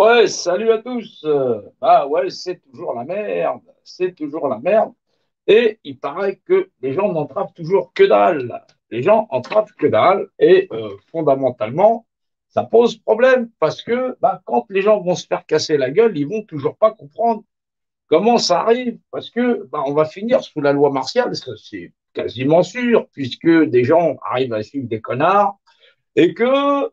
Ouais, salut à tous. Bah ouais, c'est toujours la merde. C'est toujours la merde. Et il paraît que les gens n'entravent toujours que dalle. Les gens entravent que dalle. Et fondamentalement, ça pose problème parce que bah, quand les gens vont se faire casser la gueule, ils vont toujours pas comprendre comment ça arrive. Parce que bah, on va finir sous la loi martiale, ça c'est quasiment sûr, puisque des gens arrivent à suivre des connards et que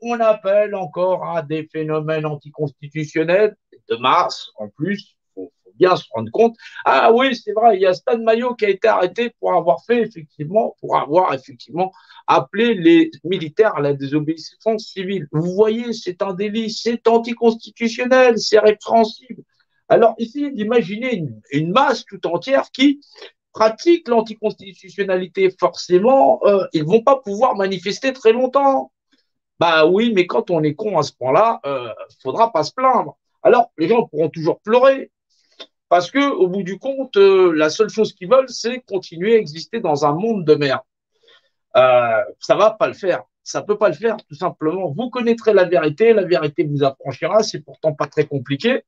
on appelle encore à des phénomènes anticonstitutionnels de masse en plus. Faut bien se rendre compte. Ah oui, c'est vrai, il y a Stan Mayo qui a été arrêté pour avoir effectivement appelé les militaires à la désobéissance civile. Vous voyez, c'est un délit, c'est anticonstitutionnel, c'est répréhensible. Alors ici, d'imaginer une masse tout entière qui pratiquent l'anticonstitutionnalité, forcément, ils vont pas pouvoir manifester très longtemps. Bah oui, mais quand on est con à ce point-là, faudra pas se plaindre. Alors, les gens pourront toujours pleurer, parce que au bout du compte, la seule chose qu'ils veulent, c'est continuer à exister dans un monde de merde. Ça va pas le faire. Ça peut pas le faire, tout simplement. Vous connaîtrez la vérité vous affranchira, c'est pourtant pas très compliqué.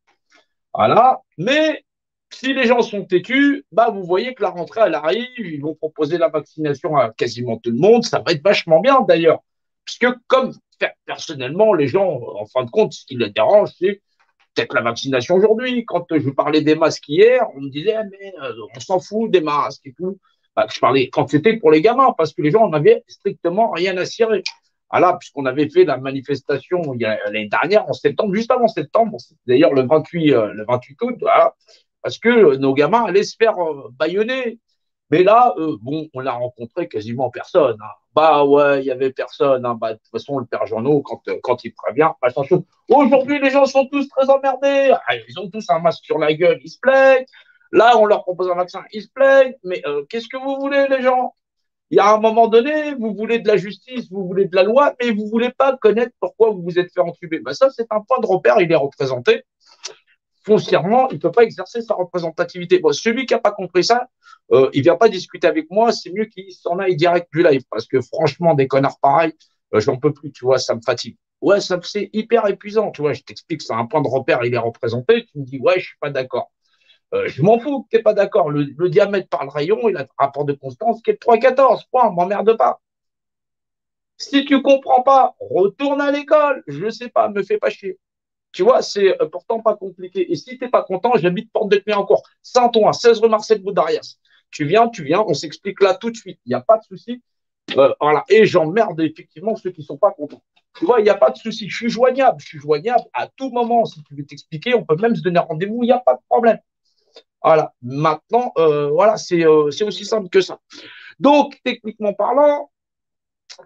Voilà. Mais si les gens sont têtus, bah vous voyez que la rentrée elle arrive, ils vont proposer la vaccination à quasiment tout le monde, ça va être vachement bien d'ailleurs. Puisque comme personnellement, les gens, en fin de compte, ce qui les dérange, c'est peut-être la vaccination aujourd'hui. Quand je parlais des masques hier, on me disait mais on s'en fout des masques et tout. Bah, je parlais quand c'était pour les gamins, parce que les gens n'avaient strictement rien à cirer. Voilà, puisqu'on avait fait la manifestation l'année dernière, en septembre, juste avant septembre, c'était d'ailleurs le 28 août, voilà, parce que nos gamins allaient se faire bâillonner. Mais là, bon, on a rencontré quasiment personne. Hein. Bah ouais, il y avait personne. Hein. Bah, de toute façon, le père Journaux, quand il prévient, machin chose. Aujourd'hui, les gens sont tous très emmerdés. Ah, ils ont tous un masque sur la gueule, ils se plaignent. Là, on leur propose un vaccin, ils se plaignent. Mais qu'est-ce que vous voulez, les gens? Il y a un moment donné, vous voulez de la justice, vous voulez de la loi, mais vous voulez pas connaître pourquoi vous vous êtes fait entuber. Ben ça, c'est un point de repère, il est représenté. Foncièrement, il ne peut pas exercer sa représentativité. Bon, celui qui n'a pas compris ça, il ne vient pas discuter avec moi, c'est mieux qu'il s'en aille direct du live, parce que franchement, des connards pareils, j'en peux plus, tu vois, ça me fatigue. Ouais, ça c'est hyper épuisant, tu vois, je t'explique, c'est un point de repère, il est représenté, tu me dis, ouais, je suis pas d'accord. Je m'en fous que tu n'es pas d'accord. Le diamètre par le rayon, il a un rapport de constance qui est de 3,14. Point, m'emmerde pas. Si tu comprends pas, retourne à l'école. Je ne sais pas, me fais pas chier. Tu vois, c'est pourtant pas compliqué. Et si tu n'es pas content, j'habite Porte de Tenay encore. Saint-Ouen, 16 rue Marcel Boudarias. Tu viens, on s'explique là tout de suite. Il n'y a pas de souci. Voilà. Et j'emmerde effectivement ceux qui ne sont pas contents. Tu vois, il n'y a pas de souci. Je suis joignable. Je suis joignable à tout moment. Si tu veux t'expliquer, on peut même se donner rendez-vous. Il n'y a pas de problème. Voilà. Maintenant, voilà, c'est aussi simple que ça. Donc, techniquement parlant,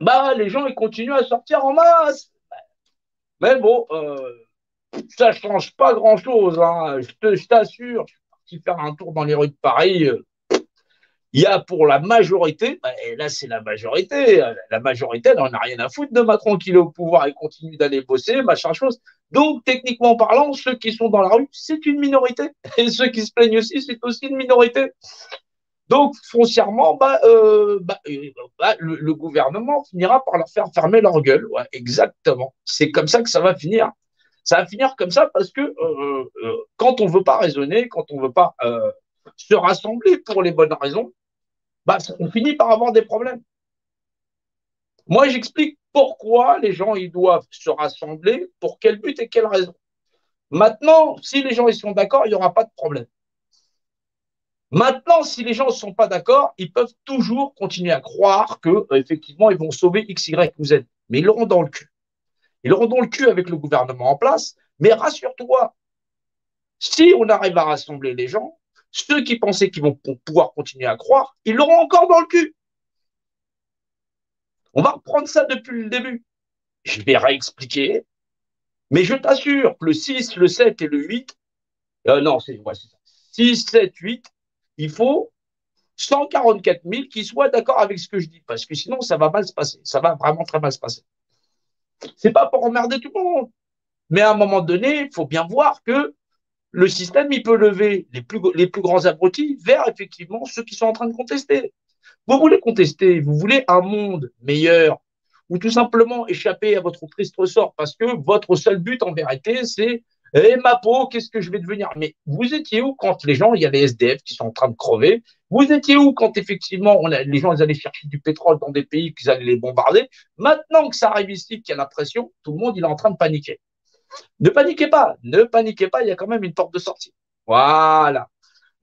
bah, les gens, ils continuent à sortir en masse. Mais bon, ça ne change pas grand-chose. Hein. Je t'assure, je suis parti faire un tour dans les rues de Paris. Il y a pour la majorité, bah, et là c'est la majorité, elle n'en a rien à foutre de Macron qui est au pouvoir et continue d'aller bosser, machin chose. Donc techniquement parlant, ceux qui sont dans la rue, c'est une minorité. Et ceux qui se plaignent aussi, c'est aussi une minorité. Donc, foncièrement, le gouvernement finira par leur faire fermer leur gueule. Ouais, exactement. C'est comme ça que ça va finir. Ça va finir comme ça parce que quand on ne veut pas raisonner, quand on ne veut pas se rassembler pour les bonnes raisons, bah, on finit par avoir des problèmes. Moi, j'explique pourquoi les gens ils doivent se rassembler, pour quel but et quelle raison. Maintenant, si les gens ils sont d'accord, il n'y aura pas de problème. Maintenant, si les gens ne sont pas d'accord, ils peuvent toujours continuer à croire que effectivement ils vont sauver X, Y ou Z. Mais ils l'auront dans le cul. Ils l'auront dans le cul avec le gouvernement en place. Mais rassure-toi, si on arrive à rassembler les gens, ceux qui pensaient qu'ils vont pouvoir continuer à croire, ils l'auront encore dans le cul. On va reprendre ça depuis le début. Je vais réexpliquer, mais je t'assure que le 6, le 7 et le 8, non, c'est ça. 6, 7, 8, il faut 144 000 qui soient d'accord avec ce que je dis, parce que sinon, ça va mal se passer. Ça va vraiment très mal se passer. C'est pas pour emmerder tout le monde, mais à un moment donné, il faut bien voir que le système, il peut lever les plus grands abrutis vers effectivement ceux qui sont en train de contester. Vous voulez contester, vous voulez un monde meilleur ou tout simplement échapper à votre triste sort parce que votre seul but en vérité, c'est eh, ma peau, qu'est-ce que je vais devenir? Mais vous étiez où quand les gens, il y a des SDF qui sont en train de crever? Vous étiez où quand effectivement les gens ils allaient chercher du pétrole dans des pays qu'ils allaient les bombarder? Maintenant que ça arrive ici, qu'il y a la pression, tout le monde il est en train de paniquer. Ne paniquez pas, ne paniquez pas, il y a quand même une porte de sortie. Voilà.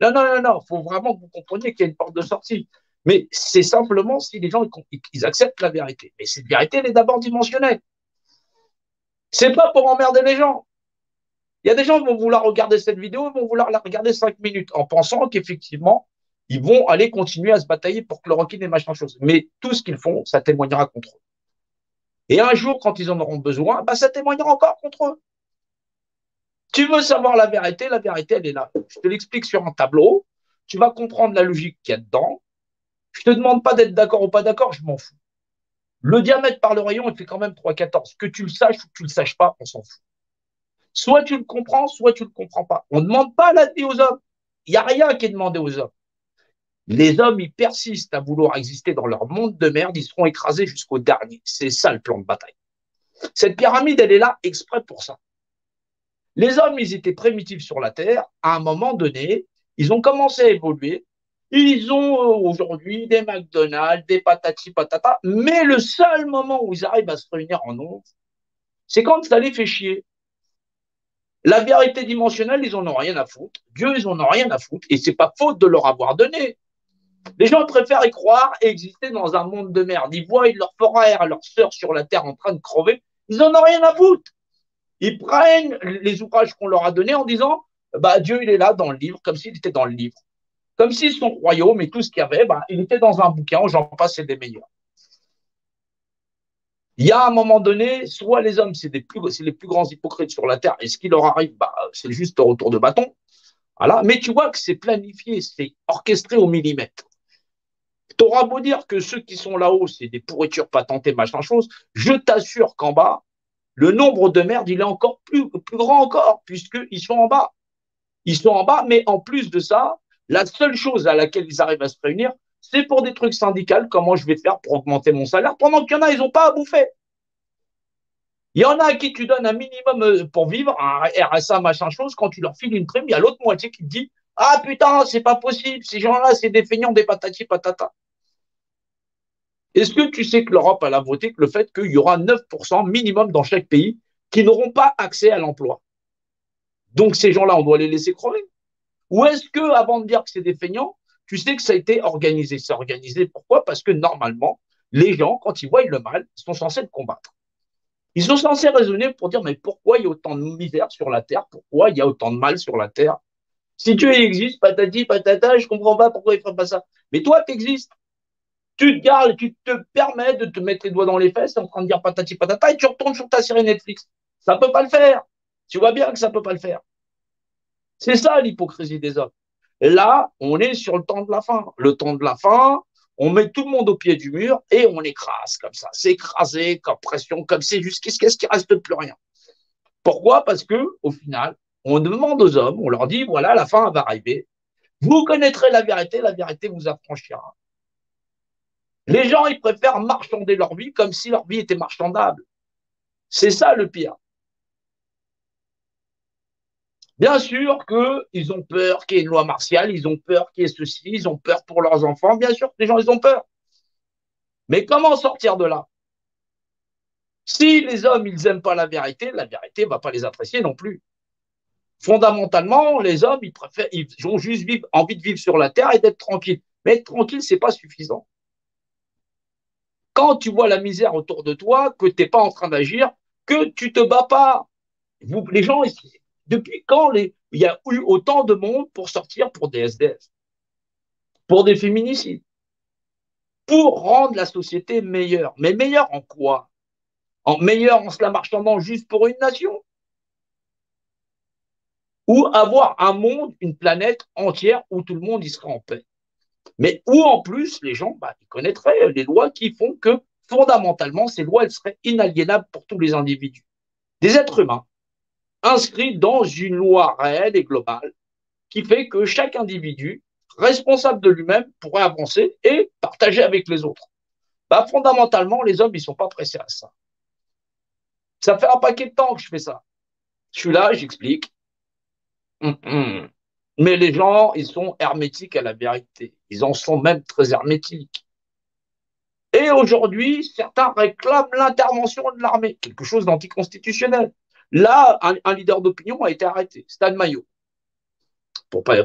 Non, non, non, non, il faut vraiment que vous compreniez qu'il y a une porte de sortie. Mais c'est simplement si les gens ils acceptent la vérité. Mais cette vérité, elle est d'abord dimensionnelle. C'est pas pour emmerder les gens. Il y a des gens qui vont vouloir regarder cette vidéo, ils vont vouloir la regarder 5 minutes en pensant qu'effectivement, ils vont aller continuer à se batailler pour chloroquine et machin chose. Mais tout ce qu'ils font, ça témoignera contre eux. Et un jour, quand ils en auront besoin, bah, ça témoignera encore contre eux. Tu veux savoir la vérité, elle est là. Je te l'explique sur un tableau. Tu vas comprendre la logique qu'il y a dedans. Je te demande pas d'être d'accord ou pas d'accord, je m'en fous. Le diamètre par le rayon, il fait quand même 3,14. Que tu le saches ou que tu le saches pas, on s'en fout. Soit tu le comprends, soit tu le comprends pas. On ne demande pas la vie aux hommes. Il n'y a rien qui est demandé aux hommes. Les hommes, ils persistent à vouloir exister dans leur monde de merde, ils seront écrasés jusqu'au dernier. C'est ça le plan de bataille. Cette pyramide, elle est là exprès pour ça. Les hommes, ils étaient primitifs sur la Terre. À un moment donné, ils ont commencé à évoluer. Ils ont aujourd'hui des McDonald's, des patati patata. Mais le seul moment où ils arrivent à se réunir en nombre, c'est quand ça les fait chier. La vérité dimensionnelle, ils en ont rien à foutre. Dieu, ils en ont rien à foutre. Et c'est pas faute de leur avoir donné. Les gens préfèrent y croire et exister dans un monde de merde. Ils voient leur frère, leur sœur sur la terre en train de crever. Ils en ont rien à foutre. Ils prennent les ouvrages qu'on leur a donnés en disant bah, Dieu, il est là dans le livre, comme s'il était dans le livre. Comme si son royaume et tout ce qu'il y avait, bah, il était dans un bouquin, j'en passe, c'est des meilleurs. Il y a un moment donné, soit les hommes, c'est les plus grands hypocrites sur la terre, et ce qui leur arrive, bah, c'est juste un retour de bâton. Voilà. Mais tu vois que c'est planifié, c'est orchestré au millimètre. Tu auras beau dire que ceux qui sont là-haut, c'est des pourritures patentées, machin chose, je t'assure qu'en bas, le nombre de merdes, il est encore plus grand encore, puisqu'ils sont en bas. Ils sont en bas, mais en plus de ça, la seule chose à laquelle ils arrivent à se réunir, c'est pour des trucs syndicaux, comment je vais faire pour augmenter mon salaire, pendant qu'il y en a, ils n'ont pas à bouffer. Il y en a à qui tu donnes un minimum pour vivre, un RSA, machin chose, quand tu leur files une prime, il y a l'autre moitié qui te dit ah putain, c'est pas possible, ces gens-là, c'est des feignants, des patati patata. Est-ce que tu sais que l'Europe elle a voté que le fait qu'il y aura 9% minimum dans chaque pays qui n'auront pas accès à l'emploi? Donc ces gens-là, on doit les laisser crever. Ou est-ce que, avant de dire que c'est des feignants, tu sais que ça a été organisé? C'est organisé pourquoi? Parce que normalement, les gens, quand ils voient le mal, ils sont censés le combattre. Ils sont censés raisonner pour dire mais pourquoi il y a autant de misère sur la terre? Pourquoi il y a autant de mal sur la terre? Si Dieu existe, patati patata, je comprends pas pourquoi il ne ferait pas ça. Mais toi, tu existes. Tu te gardes, tu te permets de te mettre les doigts dans les fesses en train de dire patati patata et tu retournes sur ta série Netflix. Ça peut pas le faire. Tu vois bien que ça peut pas le faire. C'est ça l'hypocrisie des hommes. Et là, on est sur le temps de la fin. Le temps de la fin, on met tout le monde au pied du mur et on écrase comme ça. C'est écrasé comme pression, comme c'est jusqu'à ce qu'il reste plus rien. Pourquoi? Parce que au final, on demande aux hommes, on leur dit voilà, la fin va arriver. Vous connaîtrez la vérité vous affranchira. Les gens, ils préfèrent marchander leur vie comme si leur vie était marchandable. C'est ça le pire. Bien sûr qu'ils ont peur qu'il y ait une loi martiale, ils ont peur qu'il y ait ceci, ils ont peur pour leurs enfants. Bien sûr que les gens, ils ont peur. Mais comment sortir de là? Si les hommes, ils n'aiment pas la vérité ne va pas les apprécier non plus. Fondamentalement, les hommes, ils ont juste envie de vivre sur la terre et d'être tranquille. Mais être tranquille, ce n'est pas suffisant. Quand tu vois la misère autour de toi, que tu n'es pas en train d'agir, que tu ne te bats pas. Les gens, depuis quand il y a eu autant de monde pour sortir pour des SDF, pour des féminicides, pour rendre la société meilleure? Mais meilleure en quoi? Meilleure en se la marchandant juste pour une nation? Ou avoir un monde, une planète entière où tout le monde y serait en paix? Mais où en plus, les gens, bah, ils connaîtraient les lois qui font que fondamentalement, ces lois, elles seraient inaliénables pour tous les individus. Des êtres humains inscrits dans une loi réelle et globale qui fait que chaque individu, responsable de lui-même, pourrait avancer et partager avec les autres. Bah, fondamentalement, les hommes, ils sont pas pressés à ça. Ça fait un paquet de temps que je fais ça. Je suis là, j'explique. Mais les gens, ils sont hermétiques à la vérité. Ils en sont même très hermétiques. Et aujourd'hui, certains réclament l'intervention de l'armée, quelque chose d'anticonstitutionnel. Là, un leader d'opinion a été arrêté, Stan Mayo. Pour pas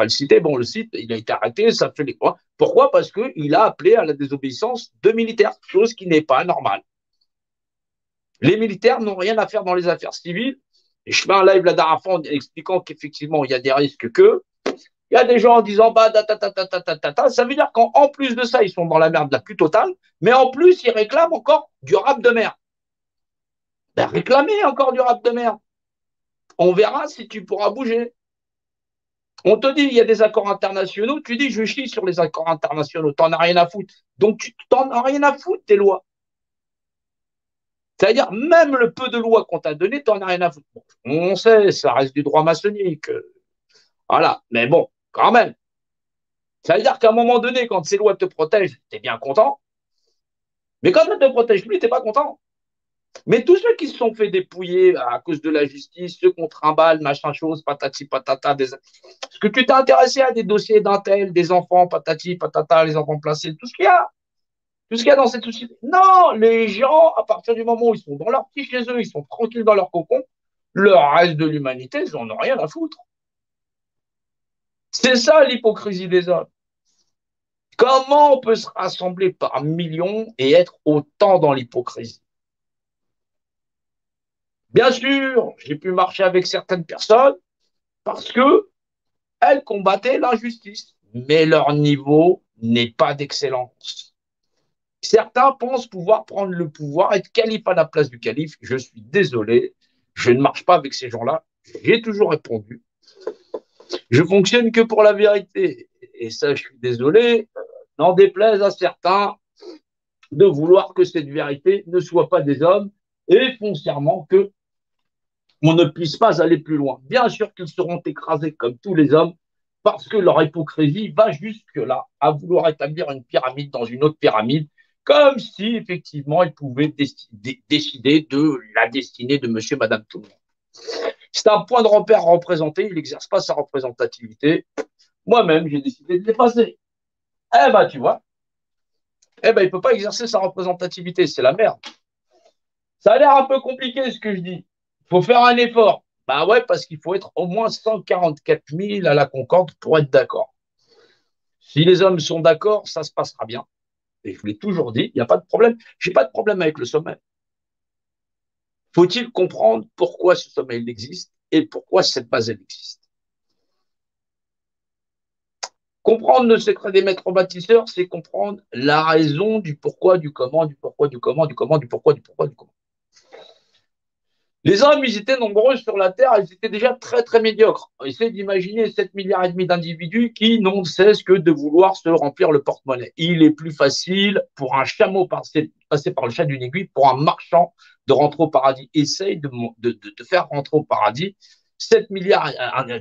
le citer, bon, le site, il a été arrêté, ça fait les quoi. Pourquoi? Parce qu'il a appelé à la désobéissance de militaires, chose qui n'est pas normale. Les militaires n'ont rien à faire dans les affaires civiles. Et je fais un live la dernière fois en expliquant qu'effectivement, il y a des risques que. Il y a des gens en disant, bah, ça veut dire qu'en plus de ça, ils sont dans la merde la plus totale, mais en plus, ils réclament encore du rap de merde. Ben, réclamer encore du rap de merde. On verra si tu pourras bouger. On te dit, il y a des accords internationaux, tu dis, je chie sur les accords internationaux, t'en as rien à foutre. Donc, tu t'en as rien à foutre, tes lois. C'est-à-dire, même le peu de lois qu'on t'a donné, t'en as rien à foutre. Bon, on sait, ça reste du droit maçonnique. Voilà. Mais bon, quand même. Ça veut dire qu'à un moment donné, quand ces lois te protègent, t'es bien content. Mais quand elles ne te protègent plus, t'es pas content. Mais tous ceux qui se sont fait dépouiller à cause de la justice, ceux qu'on trimballe, machin chose, patati patata, est-ce que tu t'es intéressé à des dossiers d'intel, des enfants, patati patata, les enfants placés, tout ce qu'il y a, tout ce qu'il y a dans cette société? Non, les gens, à partir du moment où ils sont dans leur petit chez eux, ils sont tranquilles dans leur cocon, le reste de l'humanité, ils n'en ont rien à foutre. C'est ça l'hypocrisie des hommes. Comment on peut se rassembler par millions et être autant dans l'hypocrisie? Bien sûr, j'ai pu marcher avec certaines personnes parce que elles combattaient l'injustice, mais leur niveau n'est pas d'excellence. Certains pensent pouvoir prendre le pouvoir, être calife à la place du calife. Je suis désolé, je ne marche pas avec ces gens-là. J'ai toujours répondu. Je fonctionne que pour la vérité. Et ça, je suis désolé, n'en déplaise à certains de vouloir que cette vérité ne soit pas des hommes et foncièrement que on ne puisse pas aller plus loin. Bien sûr qu'ils seront écrasés comme tous les hommes parce que leur hypocrisie va jusque-là à vouloir établir une pyramide dans une autre pyramide, comme si effectivement ils pouvaient décider de la destinée de monsieur, madame, tout le monde. C'est un point de repère représenté, il n'exerce pas sa représentativité. Moi-même, j'ai décidé de l'effacer. Eh ben, tu vois, eh ben, il ne peut pas exercer sa représentativité, c'est la merde. Ça a l'air un peu compliqué ce que je dis. Il faut faire un effort. Bah ouais, parce qu'il faut être au moins 144 000 à la Concorde pour être d'accord. Si les hommes sont d'accord, ça se passera bien. Et je vous l'ai toujours dit, il n'y a pas de problème. Je n'ai pas de problème avec le sommet. Faut-il comprendre pourquoi ce sommet il existe et pourquoi cette base elle existe? Comprendre le secret des maîtres bâtisseurs, c'est comprendre la raison du pourquoi, du comment, du pourquoi, du comment, du comment, du pourquoi, du pourquoi, du comment. Les hommes, ils étaient nombreux sur la Terre, ils étaient déjà très, très médiocres. Essayez d'imaginer 7 milliards et demi d'individus qui n'ont de cesse que de vouloir se remplir le porte-monnaie. Il est plus facile pour un chameau passer par le chat d'une aiguille, pour un marchand de rentrer au paradis. Essaye de faire rentrer au paradis 7 milliards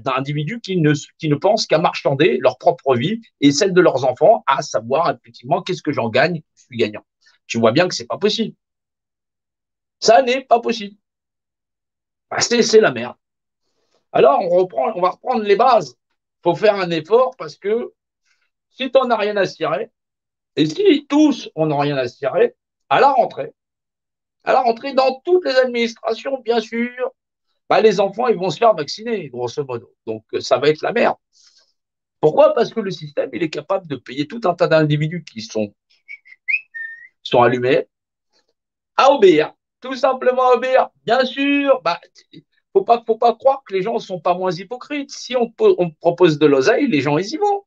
d'individus qui ne pensent qu'à marchander leur propre vie et celle de leurs enfants, à savoir effectivement qu'est-ce que j'en gagne, je suis gagnant. Tu vois bien que c'est pas possible. Ça n'est pas possible. Bah, c'est la merde. Alors, on va reprendre les bases. Il faut faire un effort parce que si tu n'en as rien à cirer, et si tous on n'a rien à cirer, à la rentrée, dans toutes les administrations, bien sûr, bah, les enfants, ils vont se faire vacciner, grosso modo. Donc, ça va être la merde. Pourquoi? Parce que le système, il est capable de payer tout un tas d'individus sont allumés à obéir. Tout simplement à obéir. Bien sûr, bah, faut pas croire que les gens ne sont pas moins hypocrites. Si on propose de l'oseille, les gens, ils y vont.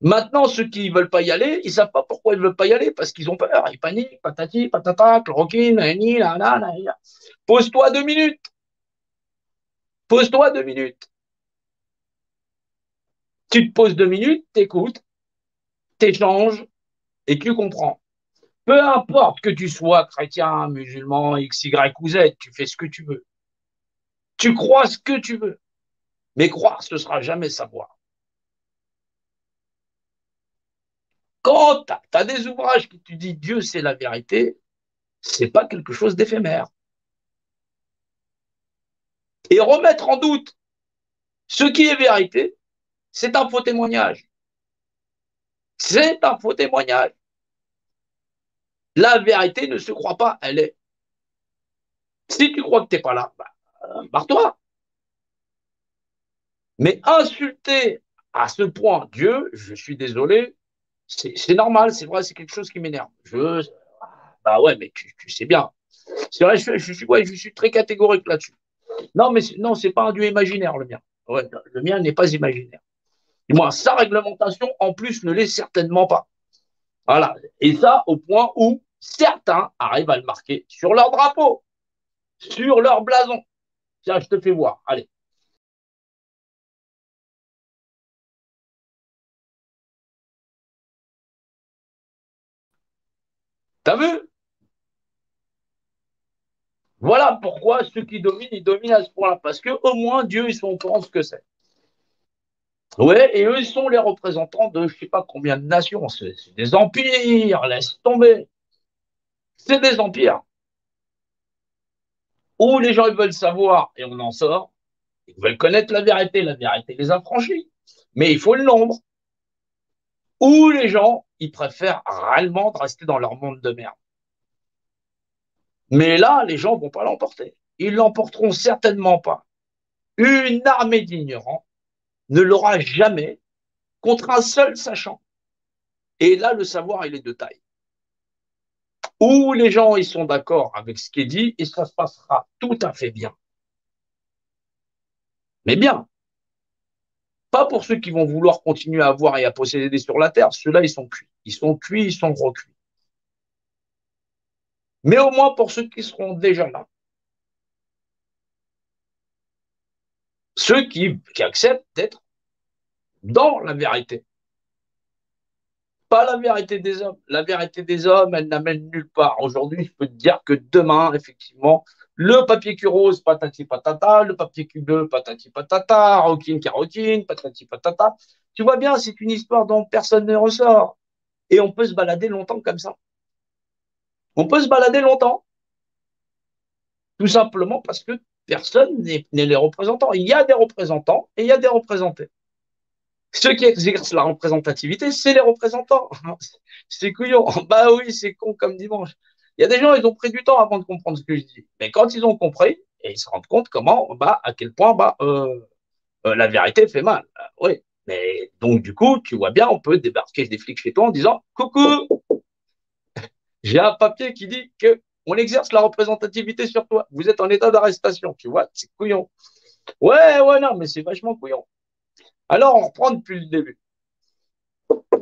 Maintenant, ceux qui ne veulent pas y aller, ils ne savent pas pourquoi ils ne veulent pas y aller, parce qu'ils ont peur, ils paniquent, patati, patata, chloroquine, nani, nana, nana. Pose-toi 2 minutes. Pose-toi 2 minutes. Tu te poses 2 minutes, t'écoutes, t'échanges et tu comprends. Peu importe que tu sois chrétien, musulman, X, Y ou Z, tu fais ce que tu veux. Tu crois ce que tu veux. Mais croire, ce sera jamais savoir. Quand tu as des ouvrages qui te disent Dieu, c'est la vérité, c'est pas quelque chose d'éphémère. Et remettre en doute ce qui est vérité, c'est un faux témoignage. C'est un faux témoignage. La vérité ne se croit pas, elle est. Si tu crois que t'es pas là, barre-toi. Mais insulter à ce point Dieu, je suis désolé, c'est normal, c'est vrai, c'est quelque chose qui m'énerve. Bah ouais, mais tu sais bien. C'est vrai, je suis très catégorique là-dessus. Non, mais non, c'est pas un Dieu imaginaire, le mien. Ouais, le mien n'est pas imaginaire. Du moins, sa réglementation, en plus, ne l'est certainement pas. Voilà. Et ça, au point où certains arrivent à le marquer sur leur drapeau, sur leur blason. Tiens, je te fais voir. Allez. T'as vu? Voilà pourquoi ceux qui dominent, ils dominent à ce point-là. Parce que au moins, Dieu, ils sont au courant de ce que c'est. Ouais, et eux, ils sont les représentants de je sais pas combien de nations. C'est des empires, laisse tomber. C'est des empires. Où les gens, ils veulent savoir, et on en sort, ils veulent connaître la vérité les affranchit. Mais il faut le nombre. Où les gens, ils préfèrent réellement de rester dans leur monde de merde. Mais là, les gens vont pas l'emporter. Ils l'emporteront certainement pas. Une armée d'ignorants ne l'aura jamais contre un seul sachant. Et là, le savoir, il est de taille. Où les gens, ils sont d'accord avec ce qui est dit, et ça se passera tout à fait bien. Mais bien, pas pour ceux qui vont vouloir continuer à avoir et à posséder sur la terre. Ceux-là, ils sont cuits. Ils sont cuits, ils sont recuits. Mais au moins pour ceux qui seront déjà là. Ceux qui acceptent d'être dans la vérité. Pas la vérité des hommes. La vérité des hommes, elle n'amène nulle part. Aujourd'hui, je peux te dire que demain, effectivement, le papier cul rose, patati patata, le papier cul bleu, patati patata, roquine carotine, patati patata. Tu vois bien, c'est une histoire dont personne ne ressort. Et on peut se balader longtemps comme ça. On peut se balader longtemps, tout simplement parce que personne n'est les représentants. Il y a des représentants et il y a des représentés. Ceux qui exercent la représentativité, c'est les représentants. C'est couillon. Bah oui, c'est con comme dimanche. Il y a des gens, ils ont pris du temps avant de comprendre ce que je dis. Mais quand ils ont compris, et ils se rendent compte comment, à quel point, la vérité fait mal. Oui. Mais donc, du coup, tu vois bien, on peut débarquer des flics chez toi en disant, coucou, j'ai un papier qui dit que on exerce la représentativité sur toi. Vous êtes en état d'arrestation. Tu vois, c'est couillon. Ouais, ouais, non, mais c'est vachement couillon. Alors, on reprend depuis le début.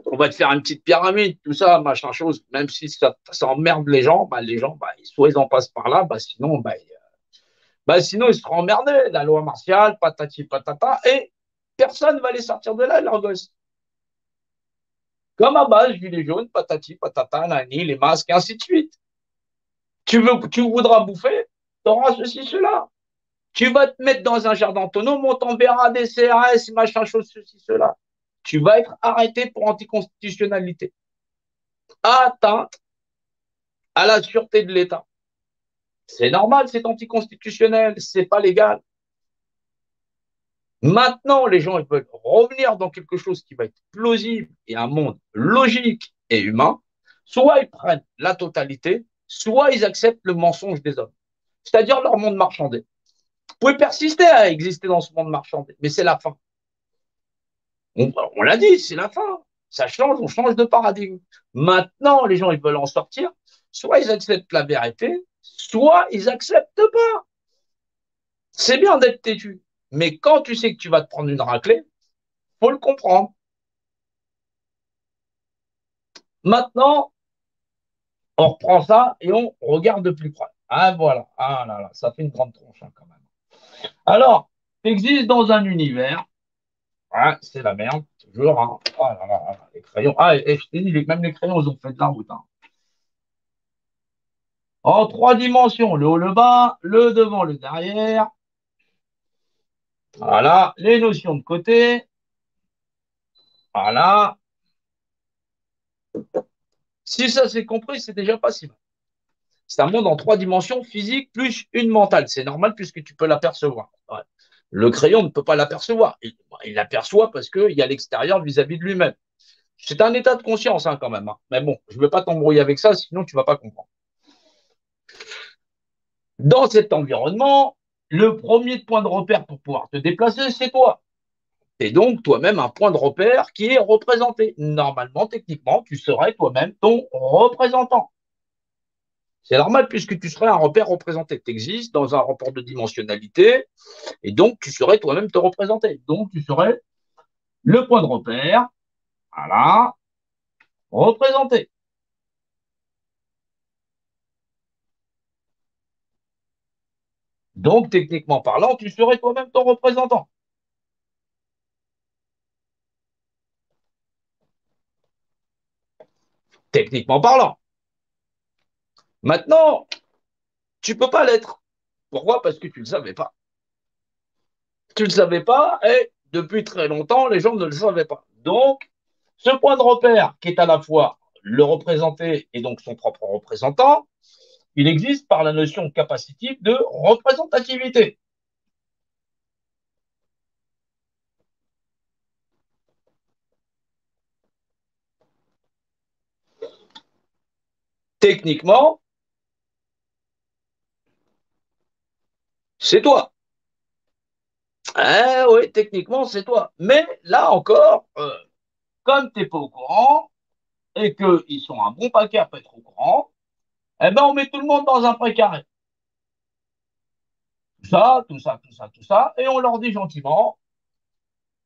On va te faire une petite pyramide, tout ça, machin chose, même si ça emmerde les gens, soit ils en passent par là, sinon ils seront emmerdés. La loi martiale, patati patata, et personne va les sortir de là, leurs gosses. Comme à base, gilet jaune, patati patata, nani, les masques, et ainsi de suite. Tu voudras bouffer, tu auras ceci, cela. Tu vas te mettre dans un jardin autonome, on t'enverra des CRS, machin chose, ceci, cela. Tu vas être arrêté pour anticonstitutionnalité. Atteinte à la sûreté de l'État. C'est normal, c'est anticonstitutionnel, c'est pas légal. Maintenant, les gens ils veulent revenir dans quelque chose qui va être plausible et un monde logique et humain. Soit ils prennent la totalité, soit ils acceptent le mensonge des hommes, c'est-à-dire leur monde marchandé. Vous pouvez persister à exister dans ce monde marchandé, mais c'est la fin. On l'a dit, c'est la fin. Ça change, on change de paradigme. Maintenant, les gens ils veulent en sortir. Soit ils acceptent la vérité, soit ils acceptent pas. C'est bien d'être têtu, mais quand tu sais que tu vas te prendre une raclée, faut le comprendre. Maintenant, on reprend ça et on regarde de plus près. Ah voilà, ah là là, ça fait une grande tronche hein, quand même. Alors, tu existes dans un univers, hein, c'est la merde, toujours. Hein. Oh là là, là, les crayons. Ah, et je t'ai dit, même les crayons, ils ont fait de la route. Hein. En trois dimensions, le haut, le bas, le devant, le derrière. Voilà, les notions de côté. Voilà, Si ça c'est compris, c'est déjà pas si mal. C'est un monde en trois dimensions, physique plus une mentale. C'est normal puisque tu peux l'apercevoir. Ouais. Le crayon ne peut pas l'apercevoir. Il l'aperçoit parce qu'il y a l'extérieur vis-à-vis de lui-même. C'est un état de conscience quand même. Hein. Mais bon, je ne veux pas t'embrouiller avec ça, sinon tu ne vas pas comprendre. Dans cet environnement, le premier point de repère pour pouvoir te déplacer, c'est toi. Et donc toi-même un point de repère qui est représenté. Normalement, techniquement, tu serais toi-même ton représentant. C'est normal puisque tu serais un repère représenté. Tu existes dans un rapport de dimensionnalité et donc tu serais toi-même te représenter. Donc tu serais le point de repère, voilà, représenté. Donc techniquement parlant, tu serais toi-même ton représentant. Techniquement parlant. Maintenant, tu peux pas l'être. Pourquoi? Parce que tu ne le savais pas. Tu ne le savais pas et depuis très longtemps, les gens ne le savaient pas. Donc, ce point de repère qui est à la fois le représenté et donc son propre représentant, il existe par la notion capacitive de représentativité. Techniquement, c'est toi. Oui, techniquement, c'est toi. Mais là encore, comme tu n'es pas au courant et qu'ils sont un bon paquet à pas être au courant, eh ben, on met tout le monde dans un précaré. Tout ça, tout ça, tout ça, tout ça, et on leur dit gentiment,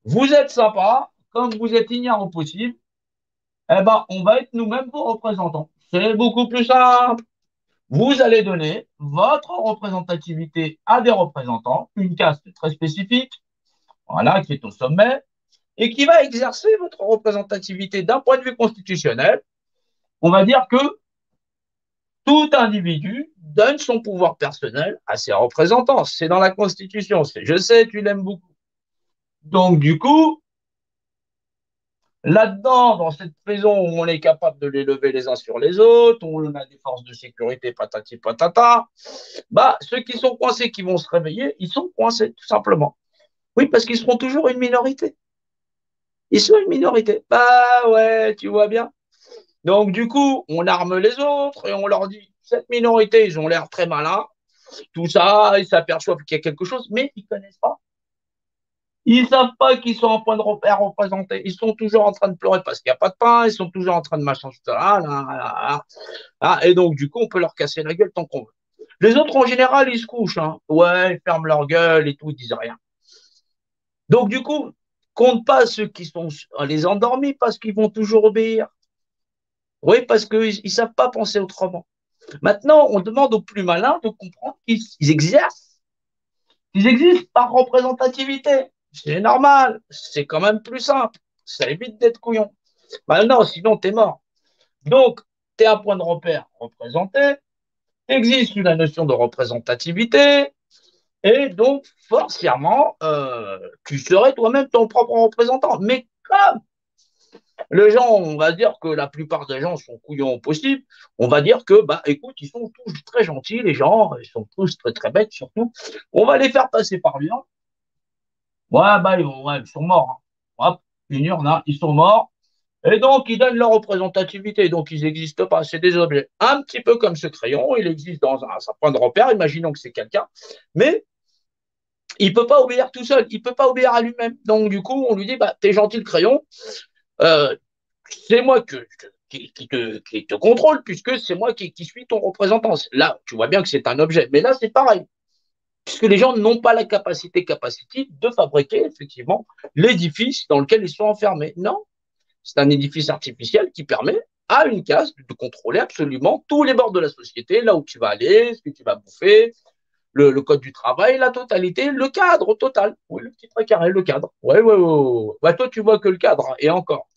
vous êtes sympa, comme vous êtes ignorant possible, eh ben, on va être nous-mêmes vos représentants. C'est beaucoup plus simple. Vous allez donner votre représentativité à des représentants, une caste très spécifique, voilà, qui est au sommet, et qui va exercer votre représentativité d'un point de vue constitutionnel. On va dire que tout individu donne son pouvoir personnel à ses représentants. C'est dans la Constitution. Je sais, tu l'aimes beaucoup. Donc, du coup, là-dedans, dans cette prison où on est capable de les lever les uns sur les autres, où on a des forces de sécurité, patati patata, bah, ceux qui sont coincés, qui vont se réveiller, ils sont coincés, tout simplement. Oui, parce qu'ils seront toujours une minorité. Ils sont une minorité. Bah ouais, tu vois bien. Donc, du coup, on arme les autres et on leur dit, cette minorité, ils ont l'air très malins, tout ça, ils s'aperçoivent qu'il y a quelque chose, mais ils ne connaissent pas. Ils ne savent pas qu'ils sont en point de repère représenté. Ils sont toujours en train de pleurer parce qu'il n'y a pas de pain. Ils sont toujours en train de machin. Là, là, là, là. Et donc, du coup, on peut leur casser la gueule tant qu'on veut. Les autres, en général, ils se couchent. Hein. Ouais, ils ferment leur gueule et tout, ils disent rien. Donc, du coup, compte pas ceux qui sont les endormis parce qu'ils vont toujours obéir. Oui, parce qu'ils ne savent pas penser autrement. Maintenant, on demande aux plus malins de comprendre qu'ils exercent. Ils existent par représentativité. C'est normal. C'est quand même plus simple. Ça évite d'être couillon. Maintenant, sinon, t'es mort. Donc, tu es un point de repère représenté. Existe une notion de représentativité. Et donc, forcément, tu serais toi-même ton propre représentant. Mais comme les gens, on va dire que la plupart des gens sont couillons au possible, on va dire que, bah, écoute, ils sont tous très gentils, les gens, ils sont tous très, très bêtes, surtout. On va les faire passer par l'urne. Ouais, bah, ouais, ils sont morts. Hein. Hop, une urne, hein, ils sont morts. Et donc, ils donnent leur représentativité. Donc, ils n'existent pas. C'est des objets. Un petit peu comme ce crayon. Il existe dans un point de repère. Imaginons que c'est quelqu'un. Mais il ne peut pas obéir tout seul. Il ne peut pas obéir à lui-même. Donc, du coup, on lui dit, bah, t'es gentil le crayon. Euh, c'est moi qui te contrôle puisque c'est moi qui suis ton représentant. Là, tu vois bien que c'est un objet. Mais là, c'est pareil. Puisque les gens n'ont pas la capacité capacitive de fabriquer effectivement l'édifice dans lequel ils sont enfermés. Non, c'est un édifice artificiel qui permet à une caste de contrôler absolument tous les bords de la société, là où tu vas aller, ce que tu vas bouffer, le code du travail, la totalité, le cadre total. Oui, le petit précaré, le cadre. Oui, oui, oui. Bah, toi, tu vois que le cadre, hein, et encore.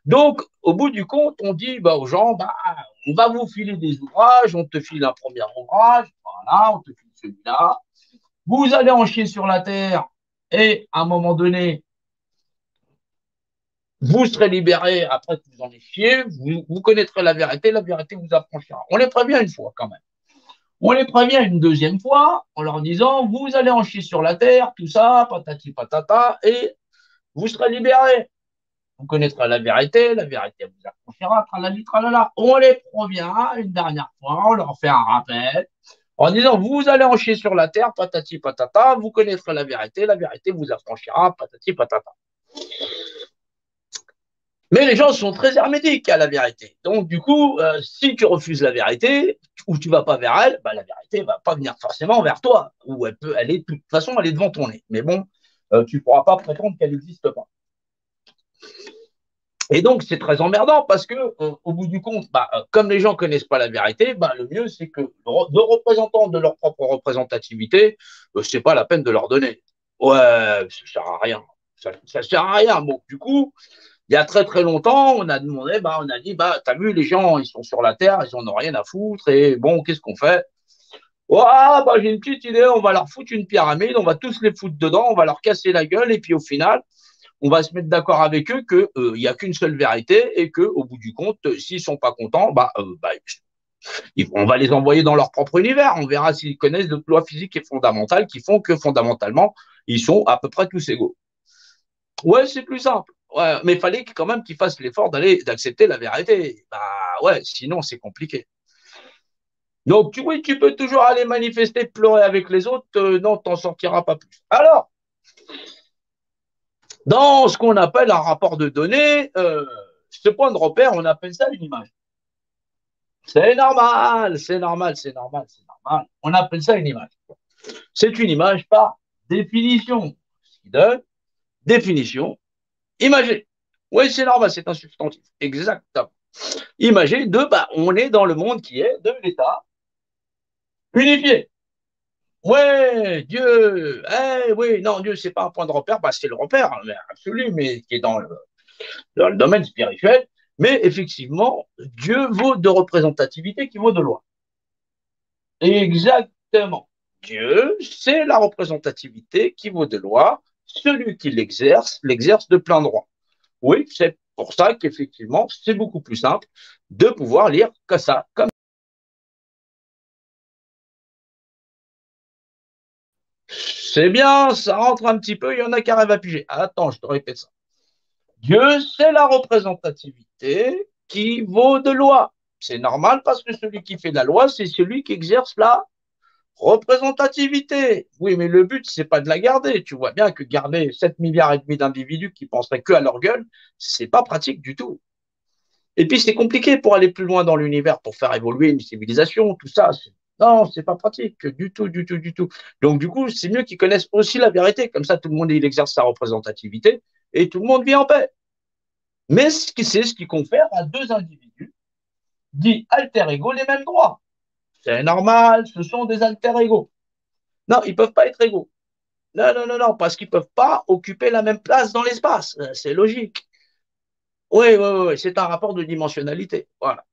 Donc, au bout du compte, on dit bah, aux gens, bah, on va vous filer des ouvrages, on te file un premier ouvrage, voilà, on te file celui-là. Vous allez en chier sur la terre et à un moment donné, Vous serez libéré après que vous en ayez chié, vous connaîtrez la vérité vous affranchira. On les prévient une fois quand même. On les prévient une deuxième fois en leur disant, vous allez en chier sur la terre, tout ça, patati patata, et vous serez libéré. Vous connaîtrez la vérité vous affranchira, tralali, tralala. On les prévient une dernière fois, on leur fait un rappel en disant, vous allez en chier sur la terre, patati patata, vous connaîtrez la vérité vous affranchira, patati patata. Mais les gens sont très hermétiques à la vérité. Donc, du coup, si tu refuses la vérité, ou tu vas pas vers elle, bah, la vérité va pas venir forcément vers toi. Ou elle peut aller, de toute façon, elle est devant ton nez. Mais bon, tu pourras pas prétendre qu'elle n'existe pas. Et donc, c'est très emmerdant parce que, au bout du compte, bah, comme les gens connaissent pas la vérité, bah, le mieux, c'est que de représentants de leur propre représentativité, c'est pas la peine de leur donner. Ouais, ça sert à rien. Ça sert à rien. Bon, du coup, il y a très très longtemps, on a demandé, bah, on a dit, bah, t'as vu, les gens, ils sont sur la Terre, ils en ont rien à foutre, et bon, qu'est-ce qu'on fait? Ouais, bah, j'ai une petite idée, on va leur foutre une pyramide, on va tous les foutre dedans, on va leur casser la gueule, et puis au final, on va se mettre d'accord avec eux que il y a qu'une seule vérité, et que au bout du compte, s'ils sont pas contents, bah, on va les envoyer dans leur propre univers, on verra s'ils connaissent de lois physiques et fondamentales qui font que fondamentalement, ils sont à peu près tous égaux. Ouais, c'est plus simple. Ouais, mais il fallait quand même qu'ils fassent l'effort d'accepter la vérité. Bah ouais, sinon c'est compliqué. Donc oui, tu peux toujours aller manifester, pleurer avec les autres, non, t'en sortiras pas plus. Alors, dans ce qu'on appelle un rapport de données, ce point de repère, on appelle ça une image. C'est normal, c'est normal, c'est normal, c'est normal. On appelle ça une image. C'est une image par définition. Ce qui donne définition imagée. Oui, c'est normal, c'est un substantif. Exactement. Imagée de, bah, on est dans le monde qui est de l'État unifié. Ouais, Dieu, oui, non, Dieu, c'est pas un point de repère, bah, c'est le repère, hein, absolu, mais qui est dans le domaine spirituel. Mais effectivement, Dieu vaut de représentativité qui vaut de loi. Exactement. Dieu, c'est la représentativité qui vaut de loi. Celui qui l'exerce de plein droit. Oui, c'est pour ça qu'effectivement, c'est beaucoup plus simple de pouvoir lire que ça. Comme c'est bien, ça rentre un petit peu, il y en a qui arrivent à piger. Attends, je te répète ça. Dieu, c'est la représentativité qui vaut de loi. C'est normal parce que celui qui fait la loi, c'est celui qui exerce la représentativité. Oui, mais le but, c'est pas de la garder. Tu vois bien que garder 7 milliards et demi d'individus qui penseraient que à leur gueule, c'est pas pratique du tout. Et puis, c'est compliqué pour aller plus loin dans l'univers, pour faire évoluer une civilisation, tout ça. Non, c'est pas pratique du tout, du tout, du tout. Donc, du coup, c'est mieux qu'ils connaissent aussi la vérité. Comme ça, tout le monde, il exerce sa représentativité et tout le monde vit en paix. Mais c'est ce qui confère à deux individus, dits alter ego, les mêmes droits. C'est normal, ce sont des alter ego. Non, ils peuvent pas être égaux. Non, non, non, non, parce qu'ils peuvent pas occuper la même place dans l'espace. C'est logique. Oui, oui, oui, oui, c'est un rapport de dimensionnalité. Voilà.